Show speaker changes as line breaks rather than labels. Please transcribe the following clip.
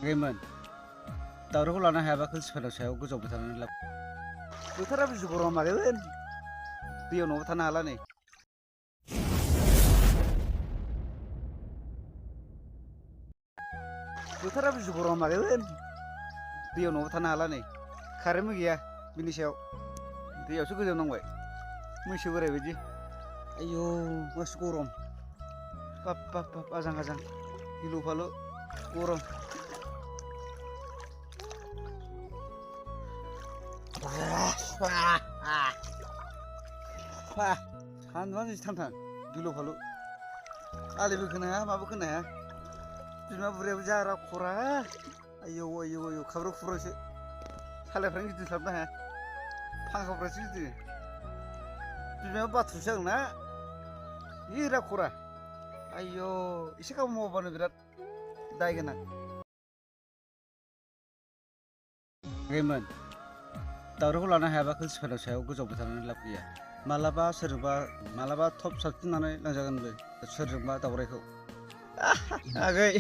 gammon दावरावखौ लानो हायाबा खोलसिफानाव सायाव गोजावबाय थानानै लाब बोथोरा बिजु गरम आगोन दैयाव न'आव थानो हाला नै बोथोरा बिजु गरम आगोन दैयाव न'आव थानो हाला नै कारेन्टबो गैया बिनि सायाव दैयावसो गोजाव नांबाय मैसो बोराय बायदि आयौ मासे गरम बाब बाब बाब आजां गाजां गिलु फालु गरम सान्दुंआ जि थान गिलु फालु आलिबो खोनो हाया माबो खोनो हाया बिमा बुरैयाबो जारा खरा आयौ आयौ आयौ खाब्राव खुब्रावसो सालायफ्रानो गिदिंस्लाबनो हाया फांखाफ्रासो गिदिङो बिमायाबो बाथुलसो जागोन ना बिरा खरा आयौ एसे खामानि मावबानो बिराद दाय गोनां गैमोन दावरावखौ लानो हायाबा खोलसिफानाव सायाव गोजावबाय थानानै लाब गैया मालाबा सोरजोंबा मालाबा थप साबसिननानै लांजागोनबो सोरजोंबा दावरायखौ आगै